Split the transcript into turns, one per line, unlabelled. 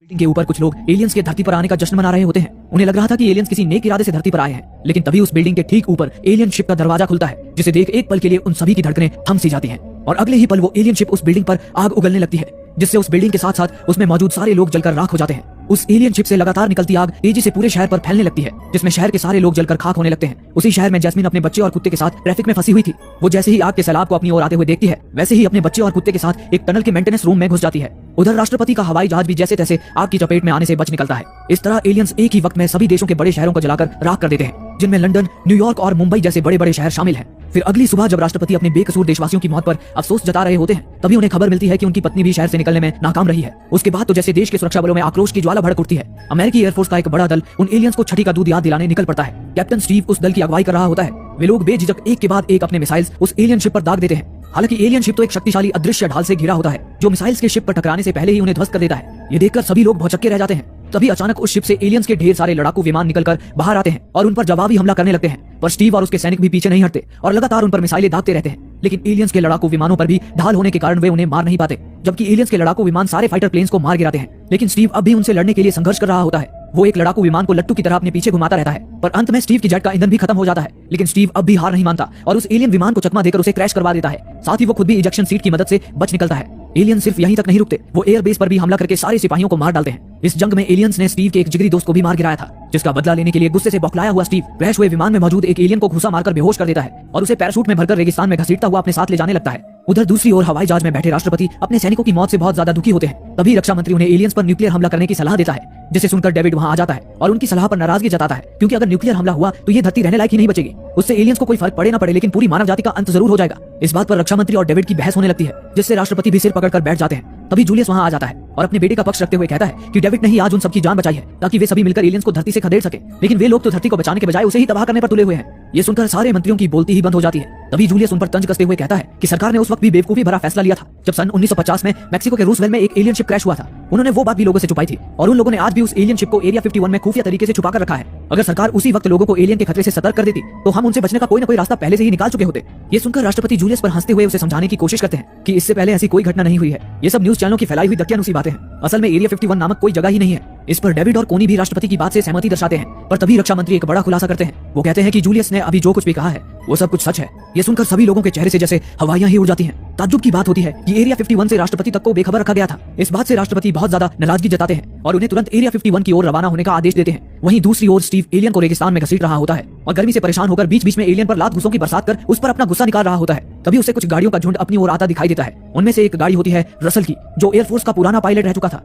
Building के ऊपर कुछ लोग एलियंस के धरती पर आने का जश्न मना रहे होते हैं। उन्हें लग रहा था कि एलियंस किसी नेक इरादे से धरती पर आए हैं, लेकिन तभी उस बिल्डिंग के ठीक ऊपर एलियन शिप का दरवाजा खुलता है, जिसे देख एक पल के लिए उन सभी की धड़कनें थम सी जाती हैं और अगले ही पल वो एलियन शिप उस बिल्डिंग पर आग उगलने लगती है, जिससे उस बिल्डिंग के साथ साथ उसमें मौजूद सारे लोग जलकर राख हो जाते हैं। उस एलियन शिप से लगातार निकलती आग तेजी से पूरे शहर पर फैलने लगती है, जिसमें शहर के सारे लोग जलकर खाक होने लगते हैं। उसी शहर में जैस्मिन अपने बच्चे और कुत्ते के साथ ट्रैफिक में फंसी हुई थी। वो जैसे ही आग के सैलाब को अपनी ओर आते हुए देखती है, वैसे ही अपने बच्चे और कुत्ते के साथ एक टनल के मेंटेनेंस रूम में घुस जाती है। उधर राष्ट्रपति का हवाई जहाज भी जैसे तैसे आग की चपेट में आने से बच निकलता है। इस तरह एलियंस एक ही वक्त में सभी देशों के बड़े शहरों को जलाकर राख कर देते हैं, जिनमें लंदन, न्यूयॉर्क और मुंबई जैसे बड़े बड़े शहर शामिल हैं। फिर अगली सुबह जब राष्ट्रपति अपने बेकसूर देशवासियों की मौत पर अफसोस जता रहे होते हैं, तभी उन्हें खबर मिलती है कि उनकी पत्नी भी शहर से निकलने में नाकाम रही है। उसके बाद तो जैसे देश के सुरक्षा बलों में आक्रोश की ज्वाला भड़क उठती है। अमेरिकी एयरफोर्स का एक बड़ा दल उन एलियंस को छठी का दूध याद दिलाने निकल पड़ता है। कैप्टन स्टीव उस दल की अगुवाई कर रहा होता है। वे लोग बेझिझक एक के बाद एक अपने मिसाइल्स उस एलियन शिप पर दाग देते हैं। हालांकि एलियन शिप तो एक शक्तिशाली अदृश्य ढाल से घिरा होता है, जो मिसाइल्स के शिप पर टकराने से पहले ही उन्हें ध्वस्त कर देता है। ये देखकर सभी लोग भौचक्के रह जाते हैं। तभी अचानक उस शिप से एलियंस के ढेर सारे लड़ाकू विमान निकलकर बाहर आते हैं और उन पर जवाबी हमला करने लगते हैं। पर स्टीव और उसके सैनिक भी पीछे नहीं हटते और लगातार उन पर मिसाइलें दागते रहते हैं। लेकिन एलियंस के लड़ाकू विमानों पर भी ढाल होने के कारण वे उन्हें मार नहीं पाते, जबकि एलियंस के लड़ाकू विमान सारे फाइटर प्लेन्स को मार गिराते हैं। लेकिन स्टीव अब भी उनसे लड़ने के लिए संघर्ष कर रहा होता है। वो एक लड़ाकू विमान को लट्टू की तरह अपने पीछे घुमाता रहता है, पर अंत में स्टीव की जेट का ईंधन भी खत्म हो जाता है। लेकिन स्टीव अब भी हार नहीं मानता और उस एलियन विमान को चकमा देकर उसे क्रैश करवा देता है। साथ ही वो खुद भी इजेक्शन सीट की मदद से बच निकलता है। एलियन सिर्फ यहीं तक नहीं रुकते, वो एयरबेस पर भी हमला करके सारे सिपाहियों को मार डालते हैं। इस जंग में एलियंस ने स्टीव के एक जिगरी दोस्त को भी मार गिराया था, जिसका बदला लेने के लिए गुस्से से बौखलाया हुआ स्टीव क्रैश हुए विमान में मौजूद एक एलियन को घुसा मारकर बेहोश कर देता है और उसे पैराशूट में भरकर रेगिस्तान में घसीटता हुआ अपने साथ ले जाने लगता है। उधर दूसरी ओर हवाई जहाज में बैठे राष्ट्रपति अपने सैनिकों की मौत से बहुत ज्यादा दुखी होते हैं। तभी रक्षा मंत्री उन्हें एलियंस पर न्यूक्लियर हमला करने की सलाह देता है, जिसे सुनकर डेविड वहां आ जाता है और उनकी सलाह पर नाराजगी जताता है, क्योंकि अगर न्यूक्लियर हमला हुआ तो ये धरती रहने लायक ही नहीं बचेगी। उससे एलियंस को कोई फर्क पड़े ना पड़े, लेकिन पूरी मानव जाति का अंत जरूर हो जाएगा। इस बात पर रक्षा मंत्री और डेविड की बहस होने लगती है, जिससे राष्ट्रपति भी सिर पकड़कर बैठ जाते हैं। तभी जूलियस वहां आ जाता है और अपने बेटे का पक्ष रखते हुए कहता है कि डेविड ने ही आज उन सबकी जान बचाई है, ताकि वे सभी मिलकर एलियंस को धरती से खदेड़ सके। लेकिन वे लोग तो धरती को बचाने के बजाय उसे ही तबाह करने पर तुले हुए हैं। ये सुनकर सारे मंत्रियों की बोलती ही बंद हो जाती है। तभी जूलियस उन पर तंज कसते हुए कहता है कि सरकार ने उस वक्त भी बेवकूफी भरा फैसला लिया था, जब सन 1950 में मैक्सिको के रूसवेल में एक एलियन शिप क्रैश हुआ था। उन्होंने वो बात भी लोगों से छुपाई थी और उन लोगों ने आज भी उस एलियन शिप को एरिया 51 में खुफिया तरीके से छुपा कर रखा है। अगर सरकार उसी वक्त लोगों को एलियन के खतरे से सतर्क कर देती, तो हम उनसे बचने का कोई न कोई रास्ता पहले से ही निकाल चुके होते। ये सुनकर राष्ट्रपति जूलियस पर हंसते हुए उसे समझाने की कोशिश करते हैं कि इससे पहले ऐसी कोई घटना नहीं हुई है। ये सब न्यूज चैनलों की फैलाई हुई दकियानुसी बातें हैं। असल में एरिया 51 नामक कोई जगह ही नहीं है। इस पर डेविड और कोनी भी राष्ट्रपति की बात से सहमति दर्शाते हैं। पर तभी रक्षा मंत्री एक बड़ा खुलासा करते हैं। वो कहते हैं कि जूलियस ने अभी जो कुछ भी कहा है वो सब कुछ सच है। ये सुनकर सभी लोगों के चेहरे से जैसे हवाइयां ही उड़ जाती हैं। ताज्जुब की बात होती है कि एरिया 51 से राष्ट्रपति तक को बेखबर रखा गया था। इस बात से राष्ट्रपति बहुत ज्यादा नाराजगी जताते हैं और उन्हें तुरंत एरिया 51 की ओर रवाना होने का आदेश देते हैं। वहीं दूसरी ओर स्टीव एलियन को रेगिस्तान में घसीट रहा होता है और गर्मी से परेशान होकर बीच बीच में एलियन पर लात घूसों की बरसात कर उस पर अपना गुस्सा निकाल रहा होता है। तभी उसे कुछ गाड़ियों का झुंड अपनी ओर आता दिखाई देता है। उनमें से एक गाड़ी होती है रसल की, जो एयरफोर्स का पुराना पायलट रह चुका था।